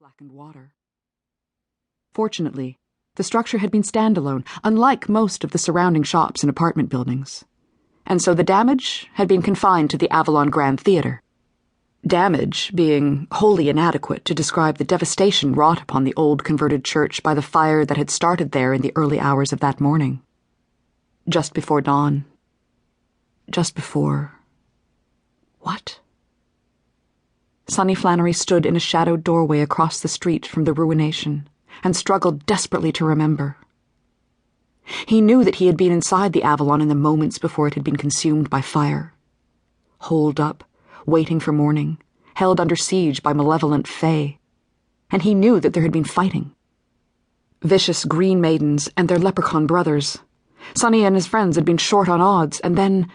blackened water. Fortunately, the structure had been standalone, unlike most of the surrounding shops and apartment buildings, and so the damage had been confined to the Avalon Grand Theatre. Damage being wholly inadequate to describe the devastation wrought upon the old converted church by the fire that had started there in the early hours of that morning. Just before dawn. Just before... what? Sonny Flannery stood in a shadowed doorway across the street from the ruination and struggled desperately to remember. He knew that he had been inside the Avalon in the moments before it had been consumed by fire. Holed up, waiting for morning, held under siege by malevolent Fae. And he knew that there had been fighting. Vicious green maidens and their leprechaun brothers. Sonny and his friends had been short on odds, and then...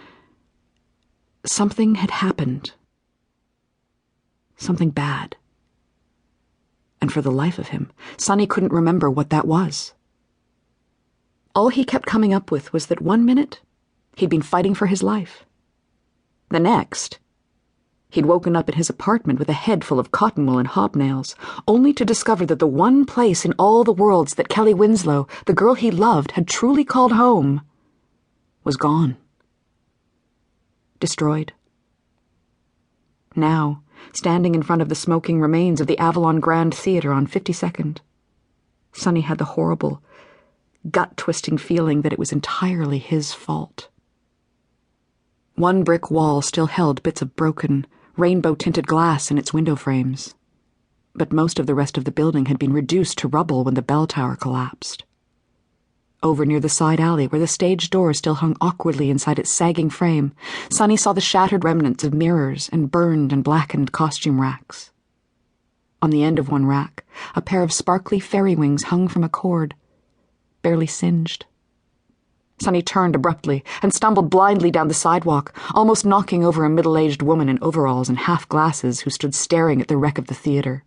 something had happened. Something bad. And for the life of him, Sonny couldn't remember what that was. All he kept coming up with was that 1 minute, he'd been fighting for his life. The next, he'd woken up in his apartment with a head full of cotton wool and hobnails, only to discover that the one place in all the worlds that Kelley Winslow, the girl he loved, had truly called home, was gone. Destroyed. Now, standing in front of the smoking remains of the Avalon Grand Theatre on 52nd, Sonny had the horrible, gut-twisting feeling that it was entirely his fault. One brick wall still held bits of broken, rainbow-tinted glass in its window frames, but most of the rest of the building had been reduced to rubble when the bell tower collapsed. Over near the side alley, where the stage door still hung awkwardly inside its sagging frame, Sonny saw the shattered remnants of mirrors and burned and blackened costume racks. On the end of one rack, a pair of sparkly fairy wings hung from a cord, barely singed. Sonny turned abruptly and stumbled blindly down the sidewalk, almost knocking over a middle-aged woman in overalls and half-glasses who stood staring at the wreck of the theatre,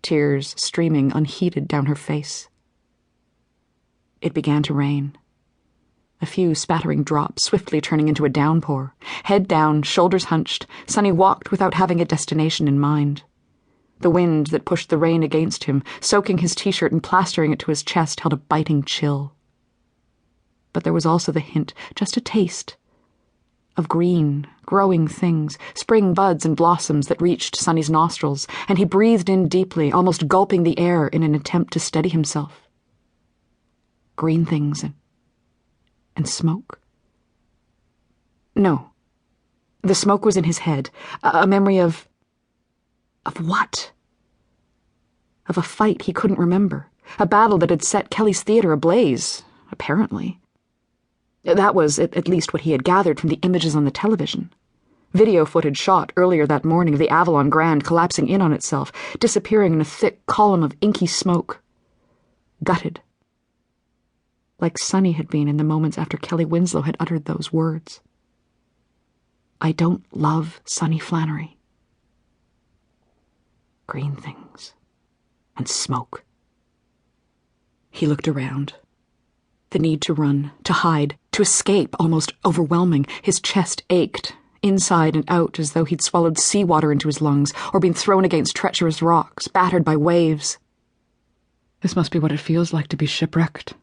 tears streaming unheeded down her face. It began to rain. A few spattering drops swiftly turning into a downpour. Head down, shoulders hunched, Sonny walked without having a destination in mind. The wind that pushed the rain against him, soaking his t-shirt and plastering it to his chest, held a biting chill. But there was also the hint, just a taste, of green, growing things, spring buds and blossoms that reached Sonny's nostrils, and he breathed in deeply, almost gulping the air in an attempt to steady himself. Green things and smoke. No. The smoke was in his head, a memory of what? Of a fight he couldn't remember, a battle that had set Kelley's theatre ablaze, apparently. That was at least what he had gathered from the images on the television. Video footage shot earlier that morning of the Avalon Grand collapsing in on itself, disappearing in a thick column of inky smoke. Gutted. Like Sonny had been in the moments after Kelley Winslow had uttered those words. I don't love Sonny Flannery. Green things. And smoke. He looked around. The need to run, to hide, to escape, almost overwhelming. His chest ached, inside and out, as though he'd swallowed seawater into his lungs or been thrown against treacherous rocks, battered by waves. This must be what it feels like to be shipwrecked,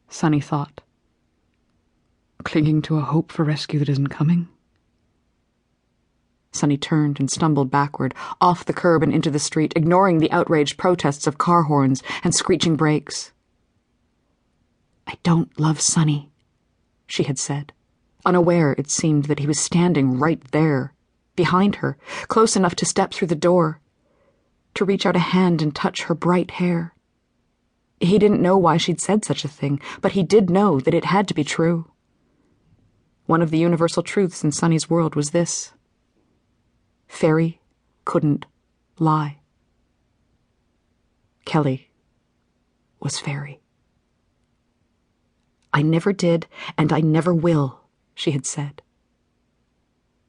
Sonny thought. Clinging to a hope for rescue that isn't coming. Sonny turned and stumbled backward, off the curb and into the street, ignoring the outraged protests of car horns and screeching brakes. I don't love Sonny, she had said, unaware, it seemed, that he was standing right there, behind her, close enough to step through the door, to reach out a hand and touch her bright hair. He didn't know why she'd said such a thing, but he did know that it had to be true. One of the universal truths in Sonny's world was this. Faerie couldn't lie. Kelley was Faerie. I never did, and I never will, she had said.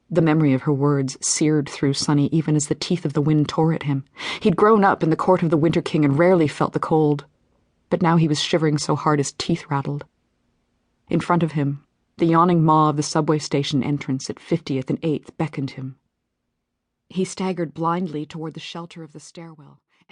The memory of her words seared through Sonny even as the teeth of the wind tore at him. He'd grown up in the court of the Winter King and rarely felt the cold, but now he was shivering so hard his teeth rattled. In front of him, the yawning maw of the subway station entrance at 50th and 8th beckoned him. He staggered blindly toward the shelter of the stairwell.